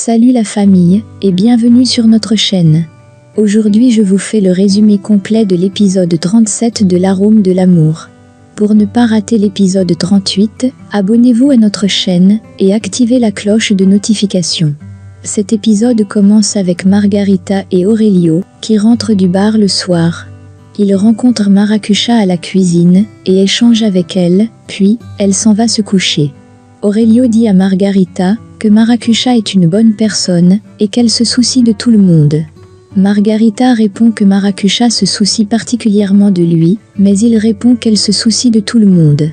Salut la famille, et bienvenue sur notre chaîne. Aujourd'hui je vous fais le résumé complet de l'épisode 37 de l'Arôme de l'amour. Pour ne pas rater l'épisode 38, abonnez-vous à notre chaîne et activez la cloche de notification. Cet épisode commence avec Margarita et Aurelio, qui rentrent du bar le soir. Ils rencontrent Maracucha à la cuisine, et échangent avec elle, puis, elle s'en va se coucher. Aurelio dit à Margarita que Maracucha est une bonne personne, et qu'elle se soucie de tout le monde. Margarita répond que Maracucha se soucie particulièrement de lui, mais il répond qu'elle se soucie de tout le monde.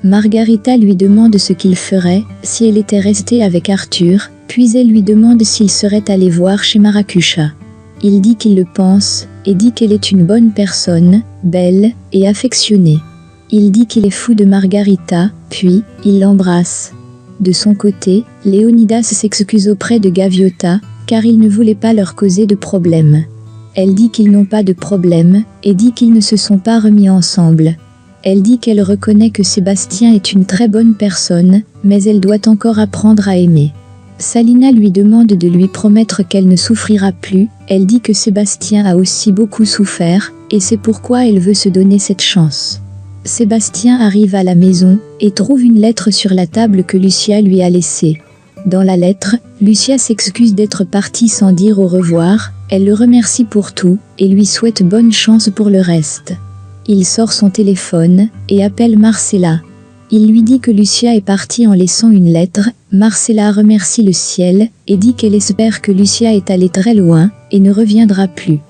Margarita lui demande ce qu'il ferait si elle était restée avec Arthur, puis elle lui demande s'il serait allé voir chez Maracucha. Il dit qu'il le pense, et dit qu'elle est une bonne personne, belle et affectionnée. Il dit qu'il est fou de Margarita, puis, il l'embrasse. De son côté, Léonidas s'excuse auprès de Gaviota, car il ne voulait pas leur causer de problème. Elle dit qu'ils n'ont pas de problème, et dit qu'ils ne se sont pas remis ensemble. Elle dit qu'elle reconnaît que Sébastien est une très bonne personne, mais elle doit encore apprendre à aimer. Salina lui demande de lui promettre qu'elle ne souffrira plus. Elle dit que Sébastien a aussi beaucoup souffert, et c'est pourquoi elle veut se donner cette chance. Sébastien arrive à la maison, et trouve une lettre sur la table que Lucia lui a laissée. Dans la lettre, Lucia s'excuse d'être partie sans dire au revoir, elle le remercie pour tout, et lui souhaite bonne chance pour le reste. Il sort son téléphone, et appelle Marcella. Il lui dit que Lucia est partie en laissant une lettre. Marcella remercie le ciel, et dit qu'elle espère que Lucia est allée très loin, et ne reviendra plus.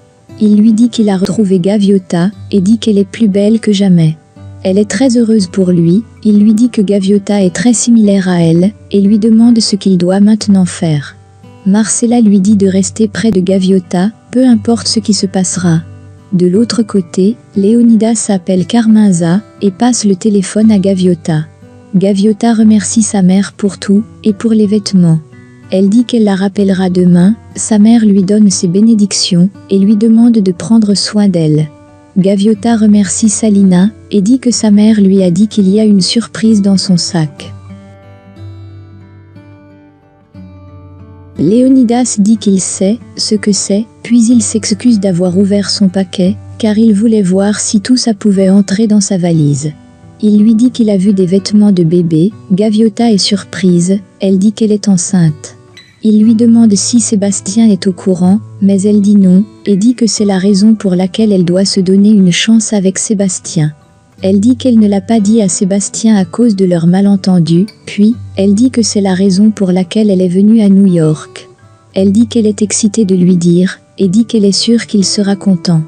Il lui dit qu'il a retrouvé Gaviota, et dit qu'elle est plus belle que jamais. Elle est très heureuse pour lui. Il lui dit que Gaviota est très similaire à elle, et lui demande ce qu'il doit maintenant faire. Marcella lui dit de rester près de Gaviota, peu importe ce qui se passera. De l'autre côté, Léonidas appelle Carmenza, et passe le téléphone à Gaviota. Gaviota remercie sa mère pour tout, et pour les vêtements. Elle dit qu'elle la rappellera demain. Sa mère lui donne ses bénédictions, et lui demande de prendre soin d'elle. Gaviota remercie Salina, et dit que sa mère lui a dit qu'il y a une surprise dans son sac. Léonidas dit qu'il sait ce que c'est, puis il s'excuse d'avoir ouvert son paquet, car il voulait voir si tout ça pouvait entrer dans sa valise. Il lui dit qu'il a vu des vêtements de bébé. Gaviota est surprise, elle dit qu'elle est enceinte. Il lui demande si Sébastien est au courant, mais elle dit non, et dit que c'est la raison pour laquelle elle doit se donner une chance avec Sébastien. Elle dit qu'elle ne l'a pas dit à Sébastien à cause de leur malentendu, puis, elle dit que c'est la raison pour laquelle elle est venue à New York. Elle dit qu'elle est excitée de lui dire, et dit qu'elle est sûre qu'il sera content.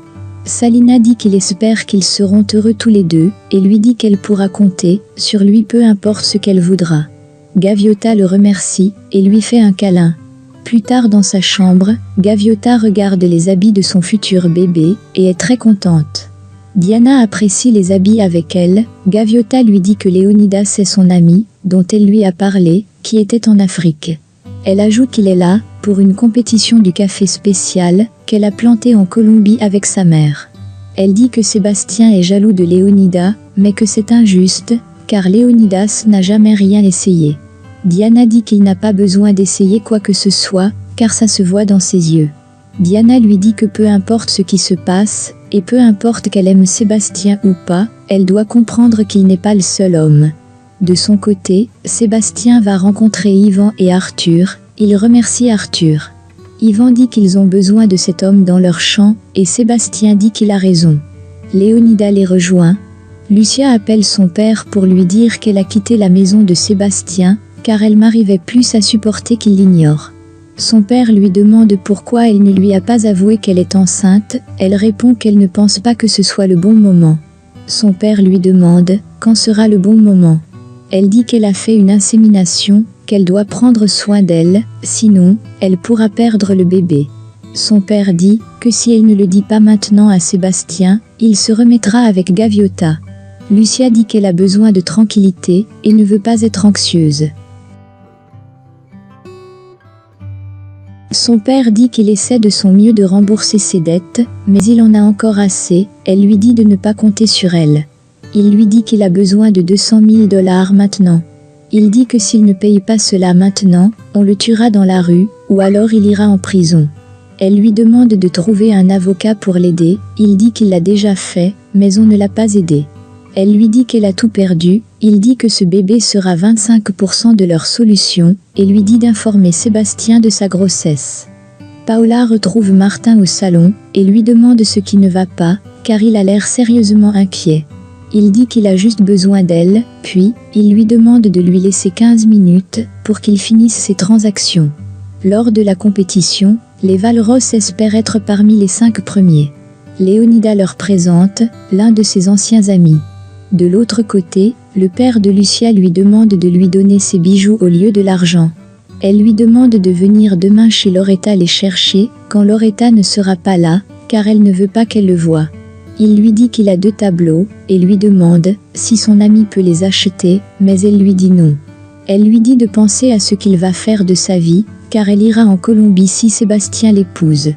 Salina dit qu'il espère qu'ils seront heureux tous les deux, et lui dit qu'elle pourra compter sur lui peu importe ce qu'elle voudra. Gaviota le remercie, et lui fait un câlin. Plus tard dans sa chambre, Gaviota regarde les habits de son futur bébé, et est très contente. Diana apprécie les habits avec elle. Gaviota lui dit que Léonidas est son ami, dont elle lui a parlé, qui était en Afrique. Elle ajoute qu'il est là, pour une compétition du café spécial, qu'elle a planté en Colombie avec sa mère. Elle dit que Sébastien est jaloux de Léonidas, mais que c'est injuste, car Léonidas n'a jamais rien essayé. Diana dit qu'il n'a pas besoin d'essayer quoi que ce soit, car ça se voit dans ses yeux. Diana lui dit que peu importe ce qui se passe, et peu importe qu'elle aime Sébastien ou pas, elle doit comprendre qu'il n'est pas le seul homme. De son côté, Sébastien va rencontrer Ivan et Arthur. Il remercie Arthur. Ivan dit qu'ils ont besoin de cet homme dans leur champ, et Sébastien dit qu'il a raison. Léonidas les rejoint. Lucia appelle son père pour lui dire qu'elle a quitté la maison de Sébastien, car elle n'arrivait plus à supporter qu'il l'ignore. Son père lui demande pourquoi elle ne lui a pas avoué qu'elle est enceinte. Elle répond qu'elle ne pense pas que ce soit le bon moment. Son père lui demande quand sera le bon moment. Elle dit qu'elle a fait une insémination, qu'elle doit prendre soin d'elle, sinon, elle pourra perdre le bébé. Son père dit que si elle ne le dit pas maintenant à Sébastien, il se remettra avec Gaviota. Lucia dit qu'elle a besoin de tranquillité, et ne veut pas être anxieuse. Son père dit qu'il essaie de son mieux de rembourser ses dettes, mais il en a encore assez. Elle lui dit de ne pas compter sur elle. Il lui dit qu'il a besoin de $200 000 maintenant. Il dit que s'il ne paye pas cela maintenant, on le tuera dans la rue, ou alors il ira en prison. Elle lui demande de trouver un avocat pour l'aider, il dit qu'il l'a déjà fait, mais on ne l'a pas aidé. Elle lui dit qu'elle a tout perdu, il dit que ce bébé sera 25% de leur solution, et lui dit d'informer Sébastien de sa grossesse. Paola retrouve Martin au salon, et lui demande ce qui ne va pas, car il a l'air sérieusement inquiet. Il dit qu'il a juste besoin d'elle, puis, il lui demande de lui laisser 15 minutes, pour qu'il finisse ses transactions. Lors de la compétition, les Valros espèrent être parmi les 5 premiers. Léonida leur présente l'un de ses anciens amis. De l'autre côté, le père de Lucia lui demande de lui donner ses bijoux au lieu de l'argent. Elle lui demande de venir demain chez Loretta les chercher, quand Loretta ne sera pas là, car elle ne veut pas qu'elle le voie. Il lui dit qu'il a 2 tableaux, et lui demande si son ami peut les acheter, mais elle lui dit non. Elle lui dit de penser à ce qu'il va faire de sa vie, car elle ira en Colombie si Sébastien l'épouse.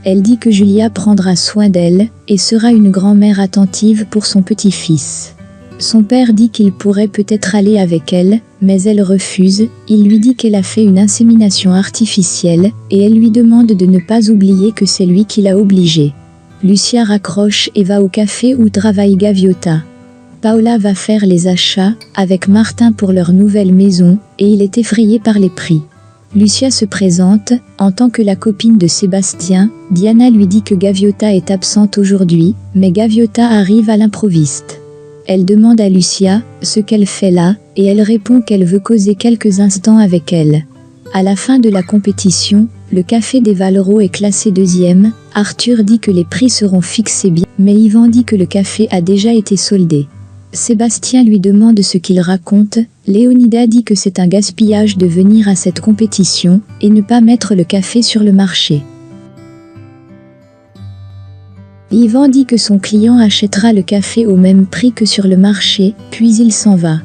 Elle dit que Julia prendra soin d'elle, et sera une grand-mère attentive pour son petit-fils. Son père dit qu'il pourrait peut-être aller avec elle, mais elle refuse, il lui dit qu'elle a fait une insémination artificielle, et elle lui demande de ne pas oublier que c'est lui qui l'a obligée. Lucia raccroche et va au café où travaille Gaviota. Paola va faire les achats, avec Martin pour leur nouvelle maison, et il est effrayé par les prix. Lucia se présente, en tant que la copine de Sébastien. Diana lui dit que Gaviota est absente aujourd'hui, mais Gaviota arrive à l'improviste. Elle demande à Lucia ce qu'elle fait là, et elle répond qu'elle veut causer quelques instants avec elle. À la fin de la compétition, le café des Valero est classé 2e, Arthur dit que les prix seront fixés bien, mais Yvan dit que le café a déjà été soldé. Sébastien lui demande ce qu'il raconte, Léonida dit que c'est un gaspillage de venir à cette compétition, et ne pas mettre le café sur le marché. Yvan dit que son client achètera le café au même prix que sur le marché, puis il s'en va.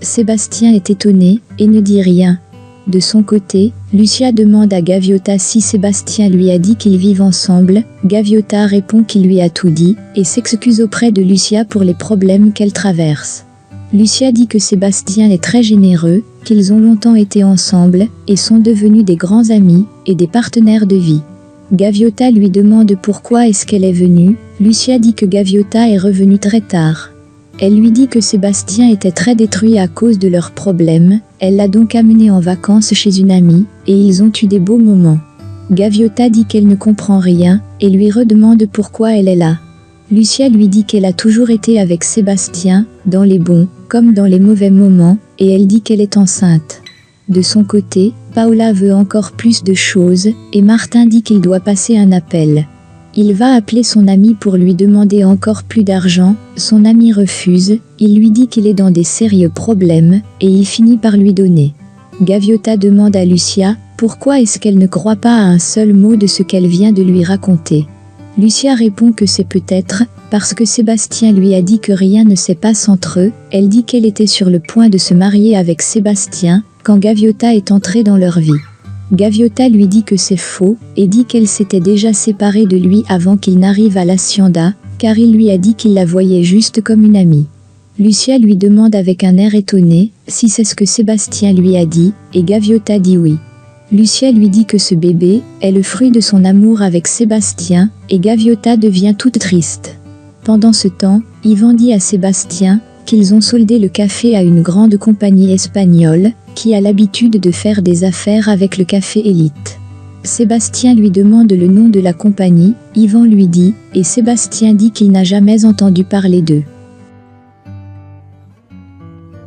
Sébastien est étonné, et ne dit rien. De son côté, Lucia demande à Gaviota si Sébastien lui a dit qu'ils vivent ensemble. Gaviota répond qu'il lui a tout dit, et s'excuse auprès de Lucia pour les problèmes qu'elle traverse. Lucia dit que Sébastien est très généreux, qu'ils ont longtemps été ensemble, et sont devenus des grands amis, et des partenaires de vie. Gaviota lui demande pourquoi est-ce qu'elle est venue. Lucia dit que Gaviota est revenue très tard. Elle lui dit que Sébastien était très détruit à cause de leurs problèmes, elle l'a donc amené en vacances chez une amie, et ils ont eu des beaux moments. Gaviota dit qu'elle ne comprend rien, et lui redemande pourquoi elle est là. Lucia lui dit qu'elle a toujours été avec Sébastien, dans les bons, comme dans les mauvais moments, et elle dit qu'elle est enceinte. De son côté, Paola veut encore plus de choses, et Martin dit qu'il doit passer un appel. Il va appeler son ami pour lui demander encore plus d'argent, son ami refuse, il lui dit qu'il est dans des sérieux problèmes, et il finit par lui donner. Gaviota demande à Lucia pourquoi est-ce qu'elle ne croit pas à un seul mot de ce qu'elle vient de lui raconter. Lucia répond que c'est peut-être parce que Sébastien lui a dit que rien ne se passe entre eux. Elle dit qu'elle était sur le point de se marier avec Sébastien quand Gaviota est entrée dans leur vie. Gaviota lui dit que c'est faux, et dit qu'elle s'était déjà séparée de lui avant qu'il n'arrive à l'hacienda, car il lui a dit qu'il la voyait juste comme une amie. Lucia lui demande avec un air étonné si c'est ce que Sébastien lui a dit, et Gaviota dit oui. Lucia lui dit que ce bébé est le fruit de son amour avec Sébastien, et Gaviota devient toute triste. Pendant ce temps, Yvan dit à Sébastien qu'ils ont soldé le café à une grande compagnie espagnole, qui a l'habitude de faire des affaires avec le café Élite. Sébastien lui demande le nom de la compagnie, Yvan lui dit, et Sébastien dit qu'il n'a jamais entendu parler d'eux.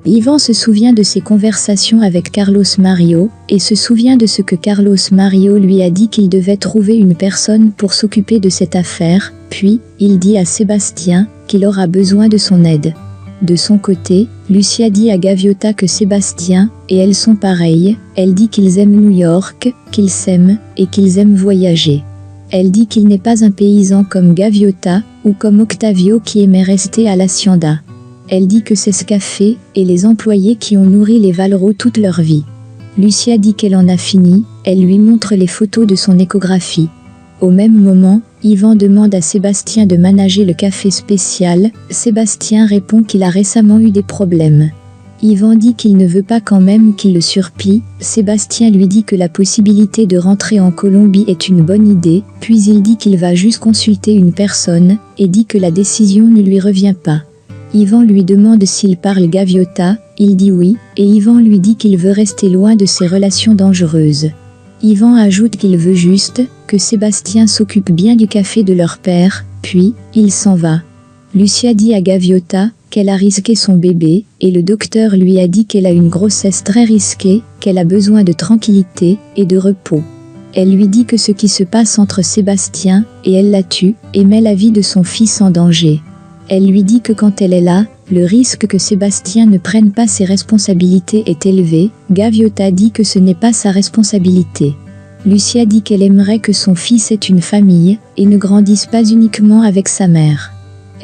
Yvan se souvient de ses conversations avec Carlos Mario, et se souvient de ce que Carlos Mario lui a dit qu'il devait trouver une personne pour s'occuper de cette affaire, puis, il dit à Sébastien qu'il aura besoin de son aide. De son côté, Lucia dit à Gaviota que Sébastien et elle sont pareils, elle dit qu'ils aiment New York, qu'ils s'aiment, et qu'ils aiment voyager. Elle dit qu'il n'est pas un paysan comme Gaviota, ou comme Octavio qui aimait rester à l'hacienda. Elle dit que c'est ce café, et les employés qui ont nourri les Valero toute leur vie. Lucia dit qu'elle en a fini, elle lui montre les photos de son échographie. Au même moment, Yvan demande à Sébastien de manager le café spécial. Sébastien répond qu'il a récemment eu des problèmes. Yvan dit qu'il ne veut pas quand même qu'il le supplie. Sébastien lui dit que la possibilité de rentrer en Colombie est une bonne idée, puis il dit qu'il va juste consulter une personne, et dit que la décision ne lui revient pas. Yvan lui demande s'il parle gaviota, il dit oui, et Yvan lui dit qu'il veut rester loin de ces relations dangereuses. Yvan ajoute qu'il veut juste que Sébastien s'occupe bien du café de leur père, puis il s'en va. Lucia dit à Gaviota qu'elle a risqué son bébé, et le docteur lui a dit qu'elle a une grossesse très risquée, qu'elle a besoin de tranquillité et de repos. Elle lui dit que ce qui se passe entre Sébastien et elle la tue, et met la vie de son fils en danger. Elle lui dit que quand elle est là, le risque que Sébastien ne prenne pas ses responsabilités est élevé. Gaviota dit que ce n'est pas sa responsabilité. Lucia dit qu'elle aimerait que son fils ait une famille, et ne grandisse pas uniquement avec sa mère.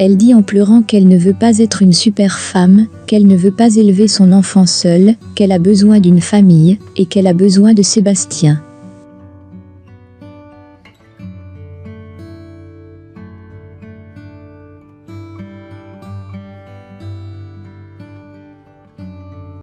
Elle dit en pleurant qu'elle ne veut pas être une super femme, qu'elle ne veut pas élever son enfant seule, qu'elle a besoin d'une famille, et qu'elle a besoin de Sébastien.